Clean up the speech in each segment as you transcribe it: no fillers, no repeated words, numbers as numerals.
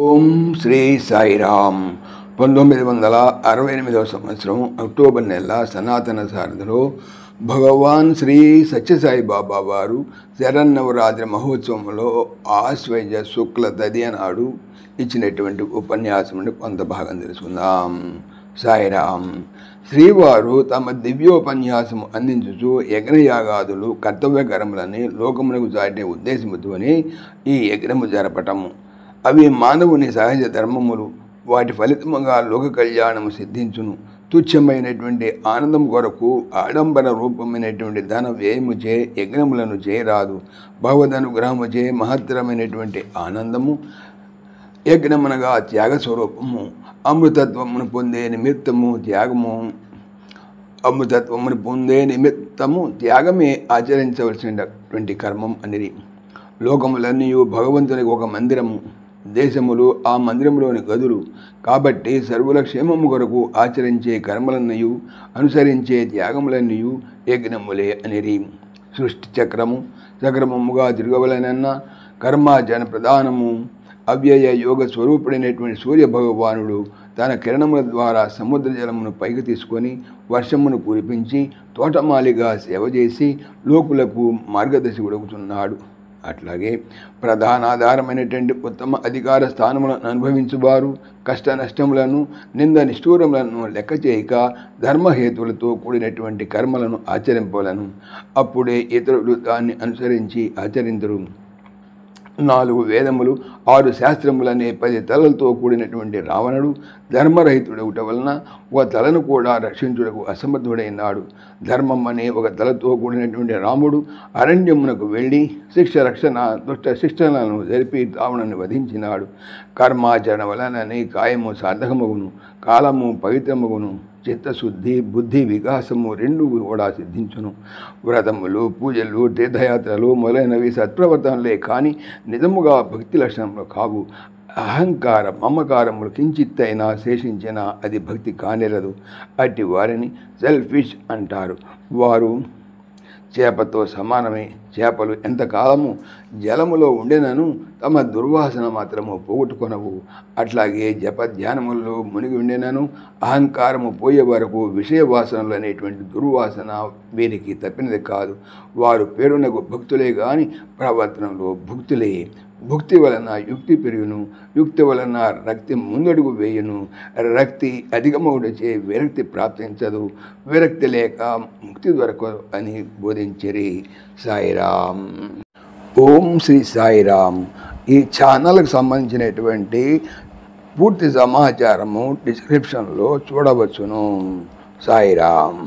ఓం శ్రీ సాయిరామ్. 1968 సంవత్సరం అక్టోబర్ నెల సనాతన సారథిలో భగవాన్ శ్రీ సత్యసాయి బాబా వారు శరన్నవరాత్రి మహోత్సవంలో ఆశ్వయుజ శుక్ల తదియ నాడు ఇచ్చినటువంటి ఉపన్యాసం నుండి కొంత భాగం తెలుసుకుందాం. సాయిరామ్. శ్రీవారు తమ దివ్యోపన్యాసము అందించుచు యజ్ఞయాగాదులు కర్తవ్యకరములని లోకమునకు చాటే ఉద్దేశముతోనే ఈ యజ్ఞము జరపటము. అవి మానవుని సహజ ధర్మములు. వాటి ఫలితముగా లోక కళ్యాణము సిద్ధించును. తుచ్చమైనటువంటి ఆనందం కొరకు ఆడంబర రూపమైనటువంటి ధన వ్యయముచే యజ్ఞములను చేయరాదు. భగవదనుగ్రహముచే మహత్తరమైనటువంటి ఆనందము యజ్ఞమునగా త్యాగ స్వరూపము. అమృతత్వమును పొందే నిమిత్తము త్యాగమే ఆచరించవలసినటువంటి కర్మం అనేది. లోకములన్నీ భగవంతునికి ఒక మందిరము, దేశములు ఆ మందిరములోని గదులు. కాబట్టి సర్వుల క్షేమము కొరకు ఆచరించే కర్మలన్నయు అనుసరించే త్యాగములన్నయు యజ్ఞములే అనేది. సృష్టి చక్రముగా తిరగవలనన్న కర్మాచరణ ప్రధానము. అవ్యయ యోగ స్వరూపుడైనటువంటి సూర్య భగవానుడు తన కిరణముల ద్వారా సముద్ర జలమును పైకి తీసుకొని వర్షమును కురిపించి తోటమాలిగా సేవ చేసి లోకులకు మార్గదర్శకుడుగుతున్నాడు. అట్లాగే ప్రధానాధారమైనటువంటి ఉత్తమ అధికార స్థానములను అనుభవించువారు కష్ట నష్టములను నింద నిష్ఠూరములను లెక్క చేయక ధర్మహేతులతో కూడినటువంటి కర్మలను ఆచరింపలను. అప్పుడే ఇతరులు దాన్ని అనుసరించి ఆచరించరు. 4 వేదములు 6 శాస్త్రములనే 10 తలలతో కూడినటువంటి రావణుడు ధర్మరహితుడవుట వలన ఒక తలను కూడా రక్షించుటకు అసమర్థుడైనాడు. ధర్మం అనే ఒక తలతో కూడినటువంటి రాముడు అరణ్యమునకు వెళ్ళి దుష్ట శిక్షణలను జరిపి రావణుని వధించినాడు. కర్మాచరణ వలననే కాయము సార్థకమగును, కాలము పవిత్రమగును, చిత్తశుద్ధి బుద్ధి వికాసము 2 కూడా సిద్ధించును. వ్రతములు పూజలు తీర్థయాత్రలు మొదలైనవి సత్ప్రవర్తనలే కానీ నిజముగా భక్తి లక్షణములు కావు. అహంకార మమకారములు కించిత్తైనా శేషించినా అది భక్తి కానేరదు. అట్టి వారిని సెల్ఫిష్ అంటారు. వారు చేపతో సమానమే. చేపలు ఎంతకాలము జలములో ఉండేనను తమ దుర్వాసన మాత్రము పోగొట్టుకొనవు. అట్లాగే జపధ్యానములలో మునిగి ఉండేనను అహంకారము పోయే వరకు విషయవాసనలు అనేటువంటి దుర్వాసన వీరికి తప్పినది కాదు. వారు పేరునకు భక్తులే కానీ ప్రవర్తనలో భుక్తులే. భుక్తి వలన యుక్తి పెరుగును, యుక్తి వలన రక్తి ముందడుగు వేయును, రక్తి అధికమవుటచే విరక్తి ప్రాప్తించదు, విరక్తి లేక ముక్తి దొరకదు అని బోధించిరి. సాయిరామ్. ఓం శ్రీ సాయిరామ్. ఈ ఛానల్కి సంబంధించినటువంటి పూర్తి సమాచారము డిస్క్రిప్షన్లో చూడవచ్చును. సాయిరామ్.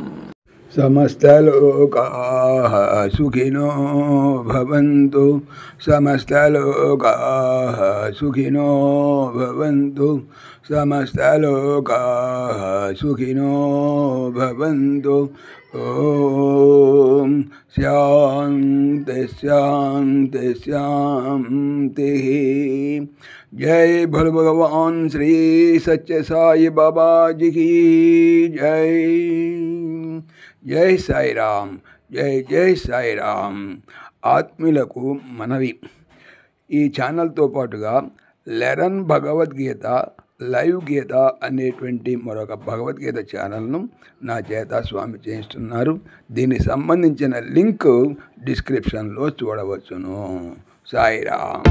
సమస్తలోకాః సుఖినో భవంతు, సమస్తలోకాః సుఖినో భవంతు, సమస్తలోకాః సుఖినో భవంతు. ఓం శాంతి శాంతి శాంతి. జై భోల భగవాన్ శ్రీ సత్య సాయి బాబాజీకి జై. జై సాయిరామ్. జై జై సాయిరామ్. ఆత్మీయులకు మనవి, ఈ ఛానల్తో పాటుగా లెరన్ భగవద్గీత లైవ్ గీత అనేటువంటి మరొక భగవద్గీత ఛానల్ను నా చేత స్వామి చేయిస్తున్నారు. దీనికి సంబంధించిన లింక్ డిస్క్రిప్షన్లో చూడవచ్చును. సాయిరామ్.